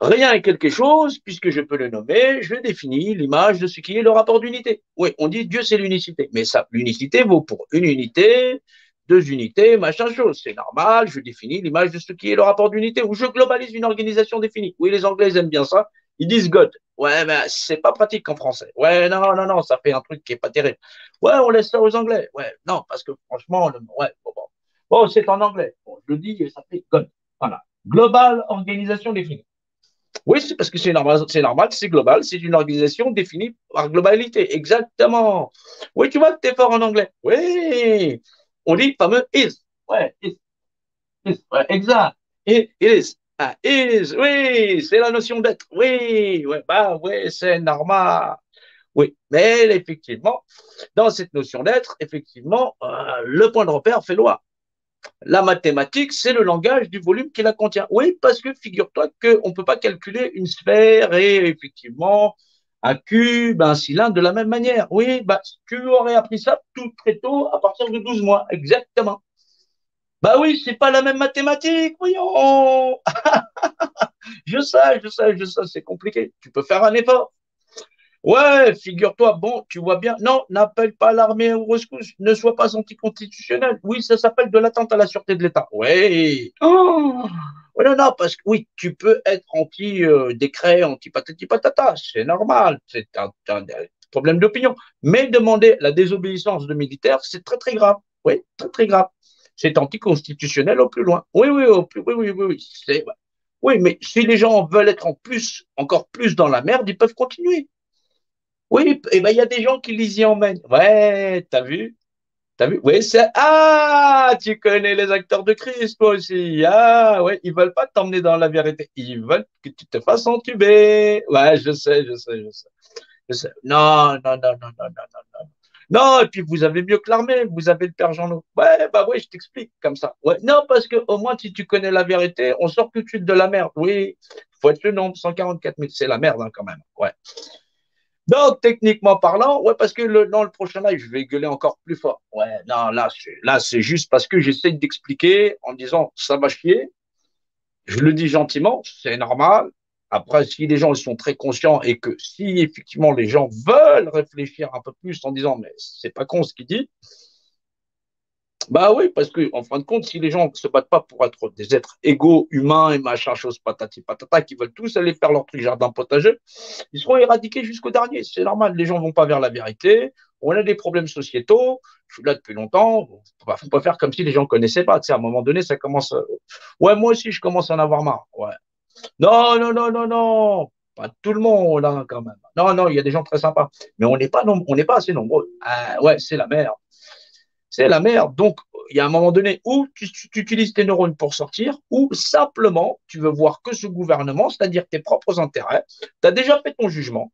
Rien est quelque chose, puisque je peux le nommer, je définis l'image de ce qui est le rapport d'unité. Oui, on dit Dieu c'est l'unicité, mais ça, l'unicité vaut pour une unité, deux unités, machin chose. C'est normal, je définis l'image de ce qui est le rapport d'unité, ou je globalise une organisation définie. Oui, les Anglais ils aiment bien ça, ils disent God. Ouais, mais c'est pas pratique en français. Ouais, non, non, non, ça fait un truc qui est pas terrible. Ouais, on laisse ça aux Anglais. Ouais, non, parce que franchement, ouais, bon, bon. Bon, c'est en anglais. Bon, je le dis, ça fait God. Voilà. Global organisation définie. Oui, c'est parce que c'est normal, c'est global, c'est une organisation définie par globalité. Exactement. Oui, tu vois que tu es fort en anglais. Oui. On dit fameux is. Ouais, is. Ouais, exact. It is. Ah, is. Oui, c'est la notion d'être. Oui, ouais, bah, oui, c'est normal. Oui, mais effectivement, dans cette notion d'être, effectivement, le point de repère fait loi. La mathématique, c'est le langage du volume qui la contient. Oui, parce que figure-toi qu'on ne peut pas calculer une sphère et effectivement un cube, un cylindre de la même manière. Oui, bah, tu aurais appris ça tout très tôt à partir de 12 mois. Exactement. Bah oui, c'est pas la même mathématique, voyons. Je sais, c'est compliqué. Tu peux faire un effort. Ouais, figure-toi, bon, tu vois bien. Non, n'appelle pas l'armée au rescousse, ne sois pas anticonstitutionnel. Oui, ça s'appelle de l'atteinte à la sûreté de l'État. Oui. Oh. Ouais, non, non, parce que oui, tu peux être anti-décret, anti-patati patata, c'est normal, c'est un problème d'opinion. Mais demander la désobéissance de militaires, c'est très, très grave. Oui, très, très grave. C'est anticonstitutionnel au plus loin. Oui, oui, au plus, oui, oui, oui, oui. Oui, mais si les gens veulent être en plus, encore plus dans la merde, ils peuvent continuer. Oui, et ben il y a des gens qui les y emmènent. Ouais, t'as vu? T'as vu? Oui, c'est. Ah, tu connais les acteurs de crise, toi aussi. Ah, ouais, ils veulent pas t'emmener dans la vérité. Ils veulent que tu te fasses entuber. Ouais, je sais, je sais, je sais. Je sais. Non, non, non, non, non, non, non, non. Non, et puis vous avez mieux que l'armée, vous avez le père Jean-Loup. Ouais, bah oui, je t'explique comme ça. Ouais, non, parce que au moins, si tu connais la vérité, on sort tout de suite de la merde. Oui, faut être le nombre, 144 000, c'est la merde hein, quand même. Ouais. Donc, techniquement parlant, ouais, parce que dans le prochain live, je vais gueuler encore plus fort. Ouais, non, là, c'est juste parce que j'essaie d'expliquer en disant ça va chier. Je le dis gentiment, c'est normal. Après, si les gens ils sont très conscients et que si effectivement les gens veulent réfléchir un peu plus en disant mais c'est pas con ce qu'il dit, bah oui, parce que en fin de compte, si les gens ne se battent pas pour être des êtres égaux, humains et machin chose patati patata, qui veulent tous aller faire leur truc jardin potager, ils seront éradiqués jusqu'au dernier. C'est normal, les gens ne vont pas vers la vérité. On a des problèmes sociétaux. Je suis là depuis longtemps. Il ne faut pas faire comme si les gens ne connaissaient pas. Tu sais, à un moment donné, ça commence. Ouais, moi aussi, je commence à en avoir marre. Ouais. Non, non, non, non, non. Pas tout le monde, hein, quand même. Non, non, il y a des gens très sympas. Mais on n'est pas assez nombreux. Ah, ouais, c'est la merde. C'est la merde. Donc, il y a un moment donné où tu utilises tes neurones pour sortir, ou simplement tu veux voir que ce gouvernement, c'est-à-dire tes propres intérêts. Tu as déjà fait ton jugement.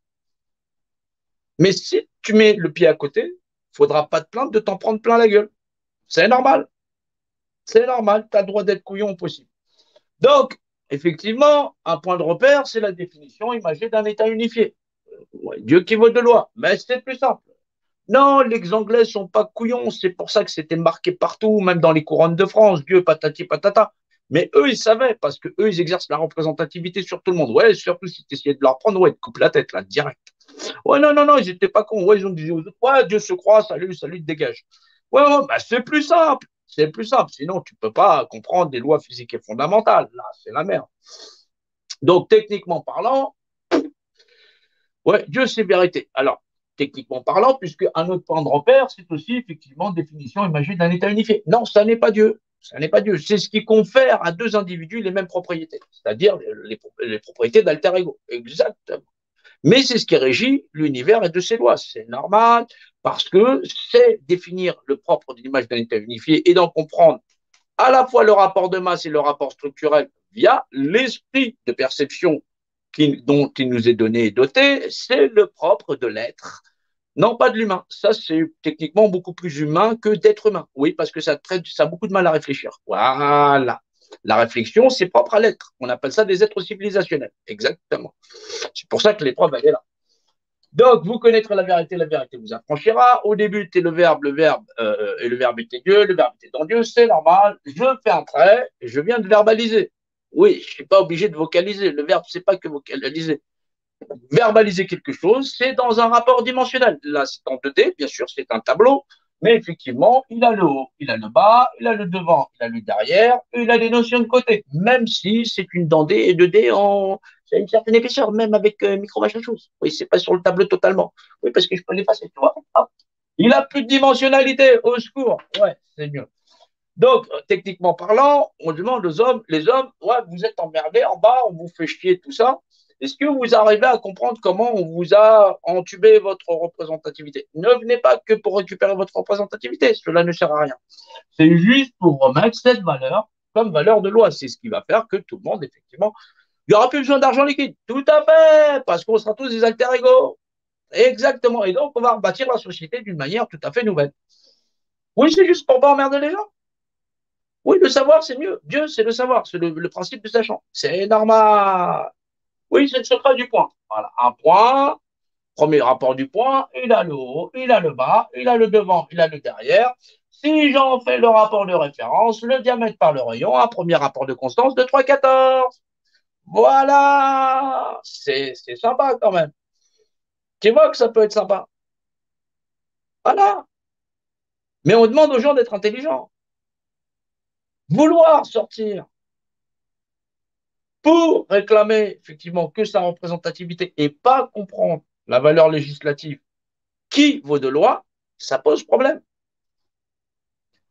Mais si tu mets le pied à côté, il ne faudra pas te plaindre de t'en prendre plein la gueule. C'est normal. C'est normal. Tu as le droit d'être couillon possible. Donc, effectivement, un point de repère, c'est la définition imagée d'un État unifié. Ouais, Dieu qui vaut de loi. Mais c'est plus simple. Non, les Anglais sont pas couillons. C'est pour ça que c'était marqué partout, même dans les couronnes de France. Dieu, patati patata. Mais eux, ils savaient, parce que eux, ils exercent la représentativité sur tout le monde. Ouais, surtout si tu essayais de leur prendre, ouais, te coupe la tête, là, direct. Ouais, non, non, non, ils étaient pas cons. Ouais, ils ont dit aux autres, ouais, Dieu se croit, salut, salut, dégage. Ouais, ouais, bah, c'est plus simple. C'est plus simple. Sinon, tu peux pas comprendre des lois physiques et fondamentales. Là, c'est la merde. Donc, techniquement parlant, ouais, Dieu, c'est vérité. Alors, techniquement parlant, puisque un autre point de repère, c'est aussi effectivement définition imagée d'un État unifié. Non, ça n'est pas Dieu. Ça n'est pas Dieu. C'est ce qui confère à deux individus les mêmes propriétés, c'est-à-dire les propriétés d'alter ego. Exactement. Mais c'est ce qui régit l'univers et de ses lois. C'est normal, parce que c'est définir le propre de l'image d'un État unifié et d'en comprendre à la fois le rapport de masse et le rapport structurel via l'esprit de perception dont il nous est donné et doté, c'est le propre de l'être. Non, pas de l'humain. Ça, c'est techniquement beaucoup plus humain que d'être humain. Oui, parce que ça a beaucoup de mal à réfléchir. Voilà. La réflexion, c'est propre à l'être. On appelle ça des êtres civilisationnels. Exactement. C'est pour ça que l'épreuve, elle est là. Donc, vous connaîtrez la vérité vous affranchira. Au début, c'est et le verbe était Dieu, le verbe était dans Dieu, c'est normal. Je fais un trait et je viens de verbaliser. Oui, je ne suis pas obligé de vocaliser. Le verbe, c'est pas que vocaliser. Verbaliser quelque chose, c'est dans un rapport dimensionnel. Là, c'est en 2D, bien sûr, c'est un tableau, mais effectivement, il a le haut, il a le bas, il a le devant, il a le derrière, et il a des notions de côté, même si c'est une dent D et 2D en. C'est une certaine épaisseur, même avec micro machin chose. Oui, c'est pas sur le tableau totalement. Oui, parce que je peux l'effacer, tu vois. Hop. Il a plus de dimensionnalité, au secours. Ouais, c'est mieux. Donc, techniquement parlant, on demande aux hommes, les hommes, ouais, vous êtes emmerdés en bas, on vous fait chier, tout ça. Est-ce que vous arrivez à comprendre comment on vous a entubé votre représentativité? Ne venez pas que pour récupérer votre représentativité, cela ne sert à rien. C'est juste pour remettre cette valeur comme valeur de loi. C'est ce qui va faire que tout le monde, effectivement, il n'y aura plus besoin d'argent liquide. Tout à fait, parce qu'on sera tous des alter ego. Exactement. Et donc, on va rebâtir la société d'une manière tout à fait nouvelle. Oui, c'est juste pour pas emmerder les gens. Oui, le savoir, c'est mieux. Dieu, c'est le savoir, c'est le principe du sachant. C'est normal. Oui, c'est le secret du point. Voilà, un point, premier rapport du point, il a le haut, il a le bas, il a le devant, il a le derrière. Si j'en fais le rapport de référence, le diamètre par le rayon, un premier rapport de constance de 3,14. Voilà, c'est sympa quand même. Tu vois que ça peut être sympa. Voilà. Mais on demande aux gens d'être intelligents. Vouloir sortir pour réclamer effectivement que sa représentativité et pas comprendre la valeur législative qui vaut de loi, ça pose problème.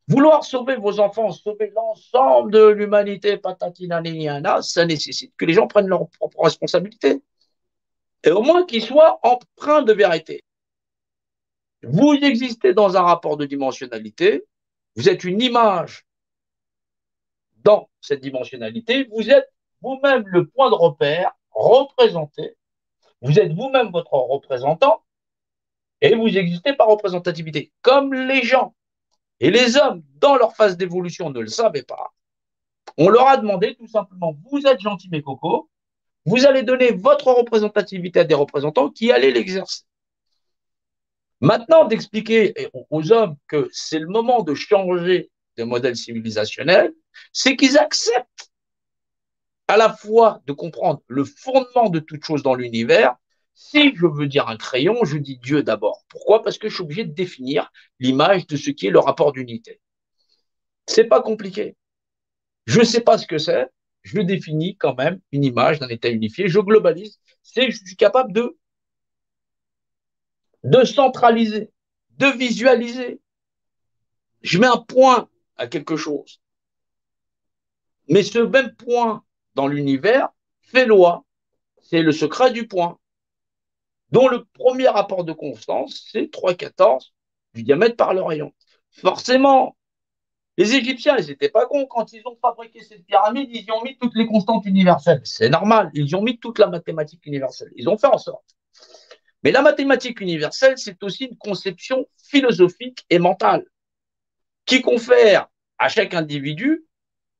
Vouloir sauver vos enfants, sauver l'ensemble de l'humanité, patatina, niniana, ça nécessite que les gens prennent leurs propres responsabilités. Et au moins qu'ils soient empreints de vérité. Vous existez dans un rapport de dimensionnalité, vous êtes une image dans cette dimensionnalité, vous êtes vous-même le point de repère représenté, vous êtes vous-même votre représentant et vous existez par représentativité. Comme les gens et les hommes, dans leur phase d'évolution, ne le savaient pas, on leur a demandé tout simplement, vous êtes gentils mes cocos, vous allez donner votre représentativité à des représentants qui allaient l'exercer. Maintenant, d'expliquer aux hommes que c'est le moment de changer de modèle civilisationnel, c'est qu'ils acceptent à la fois de comprendre le fondement de toute chose dans l'univers. Si je veux dire un crayon, je dis Dieu d'abord. Pourquoi? Parce que je suis obligé de définir l'image de ce qui est le rapport d'unité. C'est pas compliqué. Je ne sais pas ce que c'est. Je définis quand même une image d'un état unifié. Je globalise. C'est que je suis capable de centraliser, de visualiser. Je mets un point à quelque chose. Mais ce même point dans l'univers fait loi. C'est le secret du point, dont le premier rapport de constance, c'est 3,14 du diamètre par le rayon. Forcément, les Égyptiens, ils n'étaient pas cons. Quand ils ont fabriqué cette pyramide, ils y ont mis toutes les constantes universelles. C'est normal, ils y ont mis toute la mathématique universelle. Ils ont fait en sorte. Mais la mathématique universelle, c'est aussi une conception philosophique et mentale qui confère à chaque individu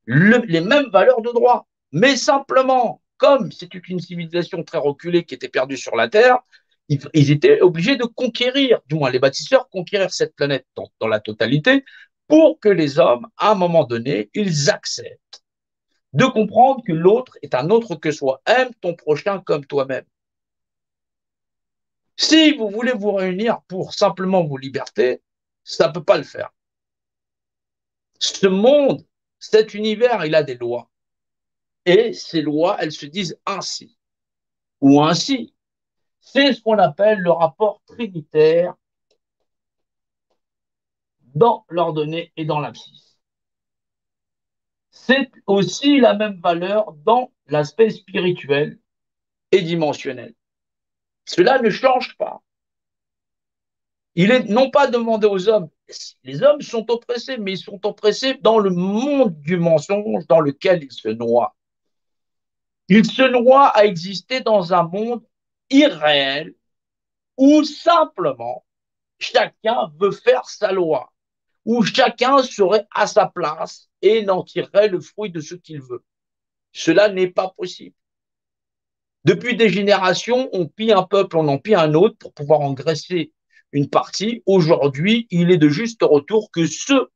les mêmes valeurs de droit. Mais simplement, comme c'était une civilisation très reculée qui était perdue sur la Terre, ils étaient obligés de conquérir, du moins les bâtisseurs, conquérir cette planète dans la totalité pour que les hommes, à un moment donné, ils acceptent de comprendre que l'autre est un autre que soi. Aime ton prochain comme toi-même. Si vous voulez vous réunir pour simplement vos libertés, ça ne peut pas le faire. Ce monde, cet univers, il a des lois. Et ces lois, elles se disent ainsi ou ainsi. C'est ce qu'on appelle le rapport trinitaire dans l'ordonnée et dans l'abscisse. C'est aussi la même valeur dans l'aspect spirituel et dimensionnel. Cela ne change pas. Il est non pas demandé aux hommes, les hommes sont oppressés, mais ils sont oppressés dans le monde du mensonge dans lequel ils se noient. Ils se noient à exister dans un monde irréel où simplement chacun veut faire sa loi, où chacun serait à sa place et n'en tirerait le fruit de ce qu'il veut. Cela n'est pas possible. Depuis des générations, on pille un peuple, on en pille un autre pour pouvoir engraisser une partie. Aujourd'hui, il est de juste retour que ceux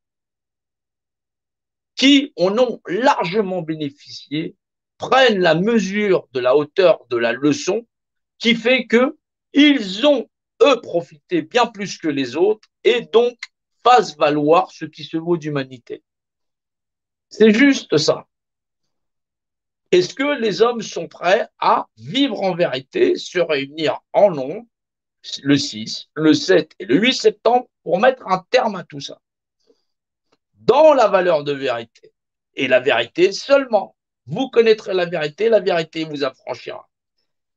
qui en ont largement bénéficié prennent la mesure de la hauteur de la leçon qui fait qu'ils ont, eux, profité bien plus que les autres et donc fassent valoir ce qui se vaut d'humanité. C'est juste ça. Est-ce que les hommes sont prêts à vivre en vérité, se réunir en nombre, le 6, le 7 et le 8 septembre, pour mettre un terme à tout ça, dans la valeur de vérité? Et la vérité seulement. Vous connaîtrez la vérité vous affranchira.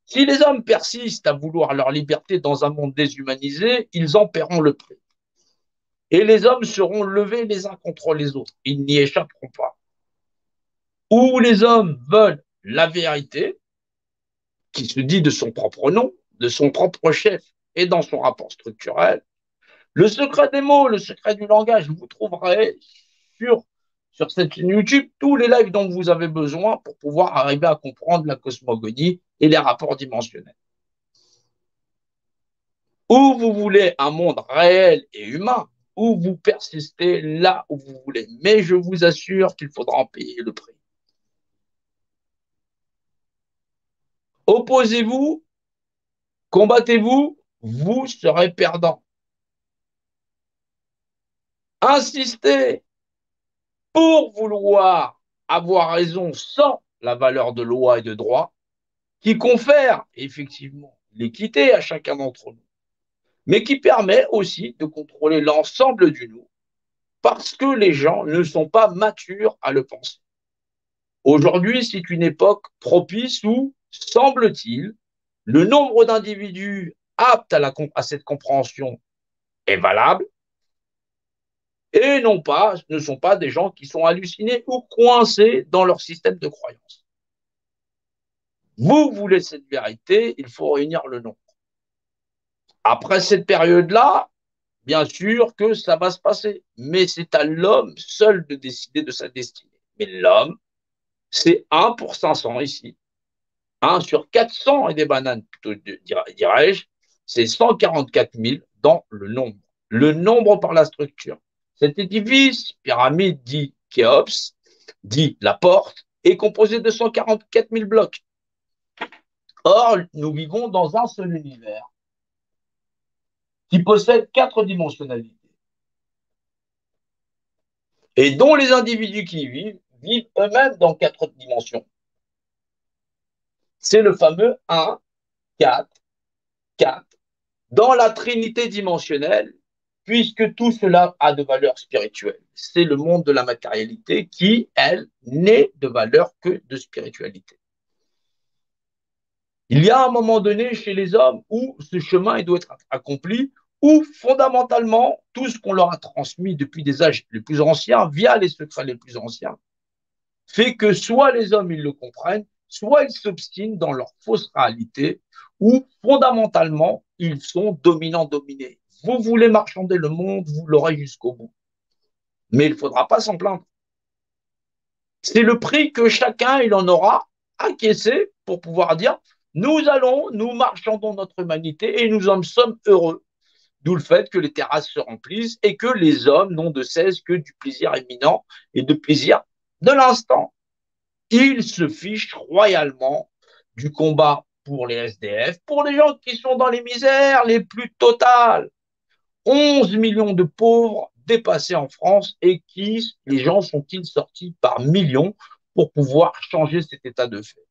Si les hommes persistent à vouloir leur liberté dans un monde déshumanisé, ils en paieront le prix. Et les hommes seront levés les uns contre les autres. Ils n'y échapperont pas. Ou les hommes veulent la vérité, qui se dit de son propre nom, de son propre chef et dans son rapport structurel. Le secret des mots, le secret du langage, vous trouverez sur cette chaîne YouTube tous les lives dont vous avez besoin pour pouvoir arriver à comprendre la cosmogonie et les rapports dimensionnels. Ou vous voulez un monde réel et humain, ou vous persistez là où vous voulez. Mais je vous assure qu'il faudra en payer le prix. Opposez-vous, combattez-vous, vous serez perdant. Insistez pour vouloir avoir raison sans la valeur de loi et de droit qui confère effectivement l'équité à chacun d'entre nous, mais qui permet aussi de contrôler l'ensemble du nous parce que les gens ne sont pas matures à le penser. Aujourd'hui, c'est une époque propice où, semble-t-il, le nombre d'individus aptes à cette compréhension est valable et ne sont pas des gens qui sont hallucinés ou coincés dans leur système de croyance. Vous voulez cette vérité, il faut réunir le nombre. Après cette période-là, bien sûr que ça va se passer, mais c'est à l'homme seul de décider de sa destinée. Mais l'homme, c'est 1 pour 500 ici. 1 sur 400 et des bananes, plutôt dirais-je, c'est 144 000 dans le nombre. Le nombre par la structure. Cet édifice, pyramide dit Khéops, dit la porte, est composé de 144 000 blocs. Or, nous vivons dans un seul univers qui possède 4 dimensionnalités et dont les individus qui y vivent vivent eux-mêmes dans 4 dimensions. C'est le fameux 1, 4, 4, dans la trinité dimensionnelle, puisque tout cela a de valeur spirituelle. C'est le monde de la matérialité qui, elle, n'est de valeur que de spiritualité. Il y a un moment donné chez les hommes où ce chemin doit être accompli, où fondamentalement, tout ce qu'on leur a transmis depuis des âges les plus anciens, via les secrets les plus anciens, fait que soit les hommes ils le comprennent, soit ils s'obstinent dans leur fausse réalité, où fondamentalement, ils sont dominants-dominés. Vous voulez marchander le monde, vous l'aurez jusqu'au bout. Mais il ne faudra pas s'en plaindre. C'est le prix que chacun il en aura encaissé pour pouvoir dire nous marchandons notre humanité et nous en sommes heureux. D'où le fait que les terrasses se remplissent et que les hommes n'ont de cesse que du plaisir imminent et de plaisir de l'instant. Ils se fichent royalement du combat pour les SDF, pour les gens qui sont dans les misères les plus totales. 11 millions de pauvres dépassés en France et les gens sont-ils sortis par millions pour pouvoir changer cet état de fait?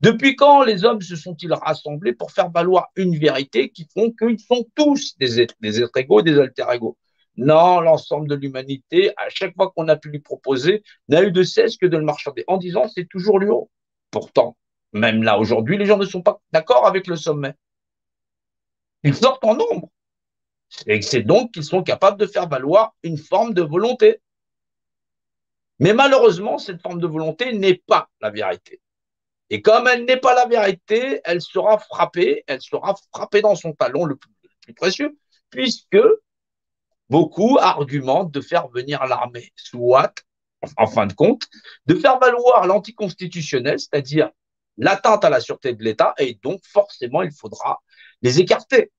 Depuis quand les hommes se sont-ils rassemblés pour faire valoir une vérité qui font qu'ils sont tous des êtres égaux, des alter-égaux? Non, l'ensemble de l'humanité, à chaque fois qu'on a pu lui proposer, n'a eu de cesse que de le marchander en disant c'est toujours lui haut. Pourtant, même là, aujourd'hui, les gens ne sont pas d'accord avec le sommet. Ils sortent en nombre. Et c'est donc qu'ils sont capables de faire valoir une forme de volonté. Mais malheureusement, cette forme de volonté n'est pas la vérité. Et comme elle n'est pas la vérité, elle sera frappée dans son talon le plus précieux, puisque beaucoup argumentent de faire venir l'armée, soit, en fin de compte, de faire valoir l'anticonstitutionnel, c'est-à-dire l'atteinte à la sûreté de l'État, et donc forcément, il faudra les écarter.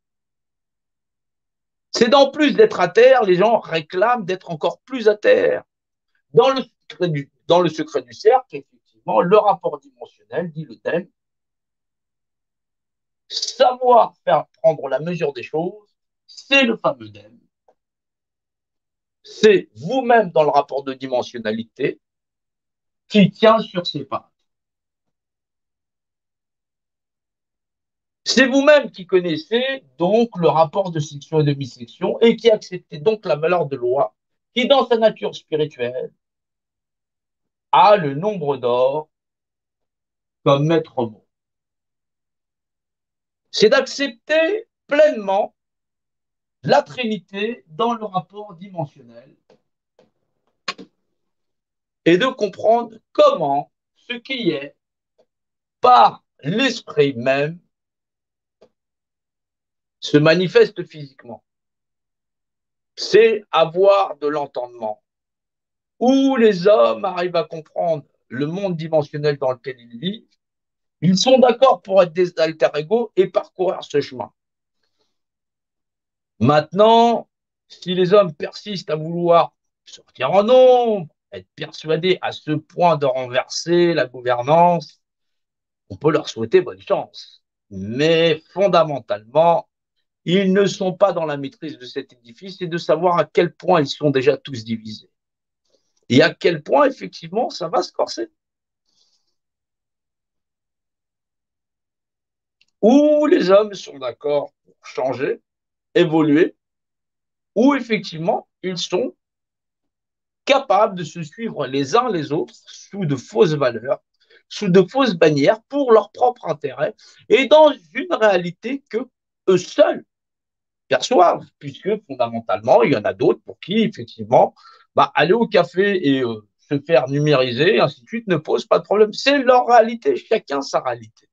C'est d'en plus d'être à terre, les gens réclament d'être encore plus à terre. Dans le secret du cercle, effectivement, le rapport dimensionnel dit le thème savoir faire prendre la mesure des choses, c'est le fameux thème. C'est vous-même dans le rapport de dimensionnalité qui tient sur ses pattes. C'est vous-même qui connaissez donc le rapport de section et de demi-section et qui acceptez donc la valeur de loi qui, dans sa nature spirituelle, a le nombre d'or comme maître mot. C'est d'accepter pleinement la Trinité dans le rapport dimensionnel et de comprendre comment ce qui est par l'esprit même se manifeste physiquement. C'est avoir de l'entendement, où les hommes arrivent à comprendre le monde dimensionnel dans lequel ils vivent. Ils sont d'accord pour être des alter-égaux et parcourir ce chemin. Maintenant, si les hommes persistent à vouloir sortir en nombre, être persuadés à ce point de renverser la gouvernance, on peut leur souhaiter bonne chance. Mais fondamentalement, Ils ne sont pas dans la maîtrise de cet édifice et de savoir à quel point ils sont déjà tous divisés. Et à quel point, effectivement, ça va se corser. Où les hommes sont d'accord pour changer, évoluer, où effectivement, ils sont capables de se suivre les uns les autres sous de fausses valeurs, sous de fausses bannières pour leur propre intérêt et dans une réalité que eux seuls perçoivent, puisque fondamentalement, il y en a d'autres pour qui, effectivement, bah, aller au café et se faire numériser, ainsi de suite, ne pose pas de problème. C'est leur réalité, chacun sa réalité.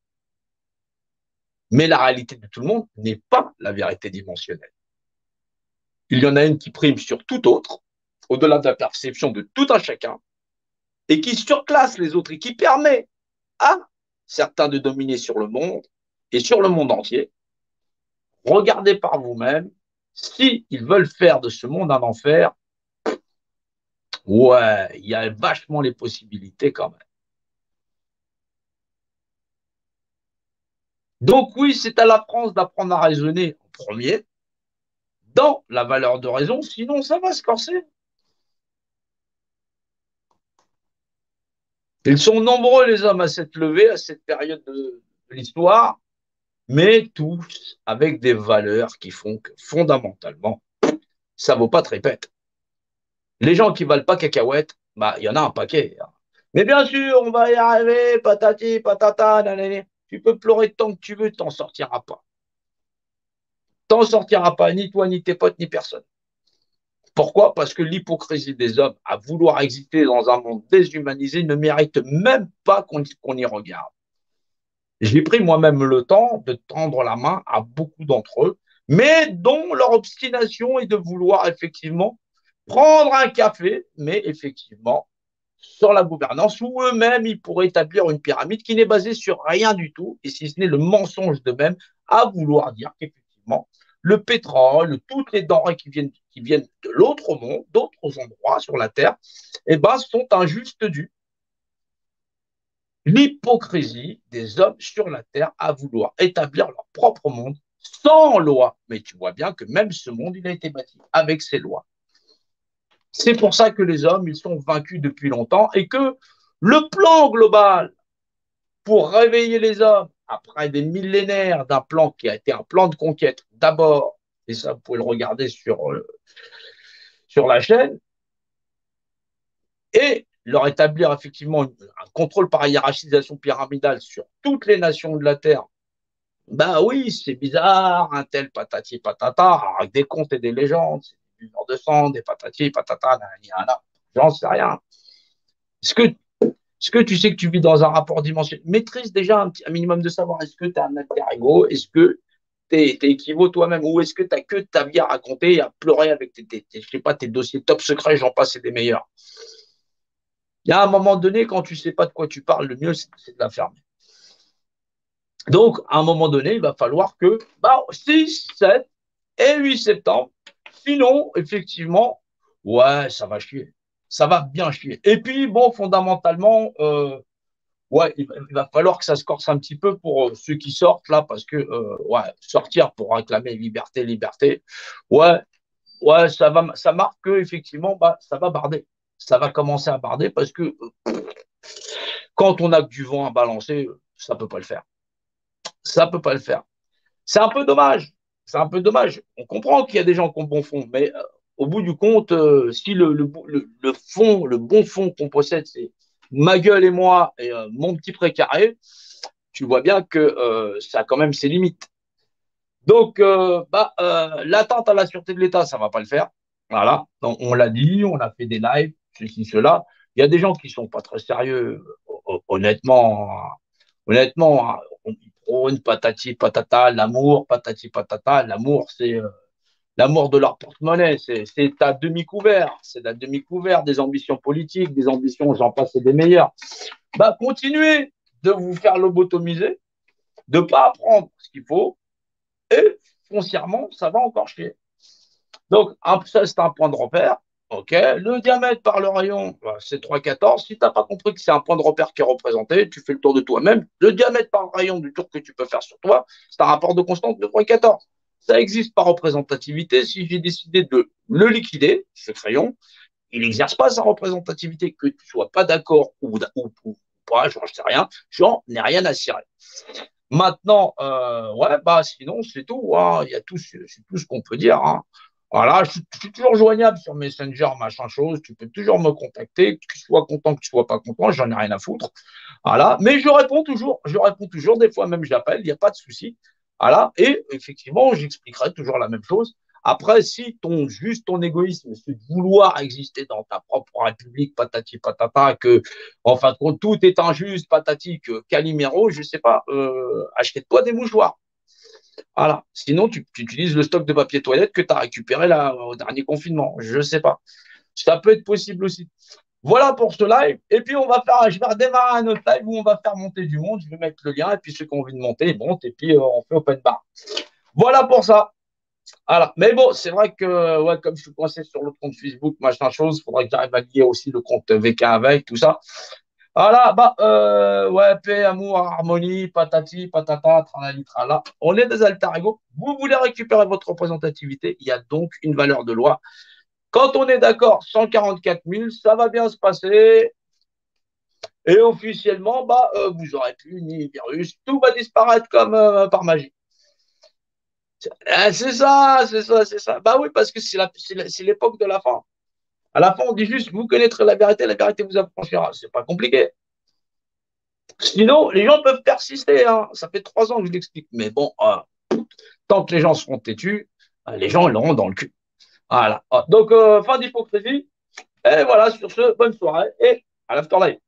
Mais la réalité de tout le monde n'est pas la vérité dimensionnelle. Il y en a une qui prime sur tout autre, au-delà de la perception de tout un chacun, et qui surclasse les autres et qui permet à certains de dominer sur le monde et sur le monde entier. Regardez par vous-même. Si ils veulent faire de ce monde un enfer, ouais, il y a vachement les possibilités quand même. Donc oui, c'est à la France d'apprendre à raisonner en premier, dans la valeur de raison, sinon ça va se corser. Ils sont nombreux les hommes à s'être levés à cette période de l'histoire, mais tous avec des valeurs qui font que fondamentalement, ça vaut pas de répète. Les gens qui valent pas cacahuètes, bah il y en a un paquet, hein. Mais bien sûr, on va y arriver, patati, patata, nanana. Tu peux pleurer tant que tu veux, t'en sortiras pas. T'en sortiras pas, ni toi, ni tes potes, ni personne. Pourquoi? Parce que l'hypocrisie des hommes à vouloir exister dans un monde déshumanisé ne mérite même pas qu'on y regarde. J'ai pris moi-même le temps de tendre la main à beaucoup d'entre eux, mais dont leur obstination est de vouloir effectivement prendre un café, mais effectivement sur la gouvernance, où eux-mêmes, ils pourraient établir une pyramide qui n'est basée sur rien du tout, et si ce n'est le mensonge d'eux-mêmes, à vouloir dire qu'effectivement, le pétrole, toutes les denrées qui viennent de l'autre monde, d'autres endroits sur la Terre, eh ben, sont injustes dues. L'hypocrisie des hommes sur la Terre à vouloir établir leur propre monde sans loi. Mais tu vois bien que même ce monde, il a été bâti avec ses lois. C'est pour ça que les hommes, ils sont vaincus depuis longtemps et que le plan global pour réveiller les hommes après des millénaires d'un plan qui a été un plan de conquête d'abord, et ça vous pouvez le regarder sur la chaîne, et leur établir effectivement un contrôle par hiérarchisation pyramidale sur toutes les nations de la Terre. Ben oui, c'est bizarre, un tel patati patata, avec des contes et des légendes, c'est des buveurs de sang, des patati patata, j'en sais rien. Est-ce que Est-ce que tu sais que tu vis dans un rapport dimensionnel? Maîtrise déjà un minimum de savoir. Est-ce que tu as un alter ego? Est-ce que tu es équivaut toi-même? Ou est-ce que tu as que ta vie à raconter et à pleurer avec je sais pas, tes dossiers top secrets, j'en passe et des meilleurs? Il y a un moment donné, quand tu sais pas de quoi tu parles, le mieux, c'est de la fermer. Donc, à un moment donné, il va falloir que 6, 7 et 8 septembre, sinon, effectivement, ouais, ça va chier. Ça va bien chier. Et puis, bon, fondamentalement, ouais, il va falloir que ça se corse un petit peu pour ceux qui sortent là, parce que ouais, sortir pour réclamer liberté, liberté, ouais, ouais, ça marque que effectivement, bah, ça va barder, ça va commencer à barder parce que quand on a que du vent à balancer, ça peut pas le faire, ça peut pas le faire. C'est un peu dommage, c'est un peu dommage. On comprend qu'il y a des gens qui ont bon fond, mais au bout du compte, si le fond, le bon fond qu'on possède, c'est ma gueule et moi et mon petit précaré, tu vois bien que ça a quand même ses limites. Donc, l'atteinte à la sûreté de l'État, ça ne va pas le faire. Voilà, donc, on l'a dit, on a fait des lives, ceci, cela. Il y a des gens qui ne sont pas très sérieux, honnêtement. Honnêtement, on prône patati patata, l'amour, patati patata. L'amour, c'est l'amour de leur porte-monnaie. C'est à demi-couvert. C'est à demi-couvert des ambitions politiques, des ambitions, j'en passe, et des meilleures. Bah, continuez de vous faire lobotomiser, de ne pas apprendre ce qu'il faut, et foncièrement, ça va encore chier. Donc, ça, c'est un point de repère. OK. Le diamètre par le rayon, c'est 3,14. Si tu n'as pas compris que c'est un point de repère qui est représenté, tu fais le tour de toi-même. Le diamètre par le rayon du tour que tu peux faire sur toi, c'est un rapport de constante de 3,14. Ça existe par représentativité. Si j'ai décidé de le liquider, ce crayon, il n'exerce pas sa représentativité, que tu sois pas d'accord ou pas, je ne sais rien, j'en ai rien à cirer. Maintenant, ouais, bah sinon, c'est tout, hein. Il y a tout, c'est tout ce qu'on peut dire, hein. Voilà, je suis toujours joignable sur Messenger, machin chose. Tu peux toujours me contacter, que tu sois content, que tu sois pas content, j'en ai rien à foutre. Voilà, mais je réponds toujours, des fois même j'appelle, il n'y a pas de souci. Voilà, et effectivement, j'expliquerai toujours la même chose. Après, si juste ton égoïsme, c'est de vouloir exister dans ta propre république, patati patata, que, en fin de compte, tout est injuste, patati, que Calimero, je sais pas, achète-toi des mouchoirs. Voilà. Sinon, tu utilises le stock de papier toilette que tu as récupéré là, au dernier confinement. Je sais pas. Ça peut être possible aussi. Voilà pour ce live. Et puis, je vais redémarrer un autre live où on va faire monter du monde. Je vais mettre le lien. Et puis, ceux qui ont envie de monter, ils montent. Et puis, on fait open bar. Voilà pour ça. Voilà. Mais bon, c'est vrai que, ouais, comme je suis coincé sur l'autre compte Facebook, machin chose, il faudrait que j'arrive à lier aussi le compte VK avec, tout ça. Voilà, bah, ouais, paix, amour, harmonie, patati, patata, tralali, trala. On est des alter ego. Vous voulez récupérer votre représentativité. Il y a donc une valeur de loi. Quand on est d'accord, 144 000, ça va bien se passer. Et officiellement, bah, vous n'aurez plus ni virus. Tout va disparaître comme par magie. Ah, c'est ça, c'est ça, c'est ça. Bah oui, parce que c'est l'époque de la fin. À la fin, on dit juste, vous connaîtrez la vérité vous affranchira. C'est pas compliqué. Sinon, les gens peuvent persister, hein. Ça fait 3 ans que je l'explique. Mais bon, tant que les gens seront têtus, les gens l'auront dans le cul. Voilà. Donc, fin d'hypocrisie. Et voilà, sur ce, bonne soirée et à l'afterlife.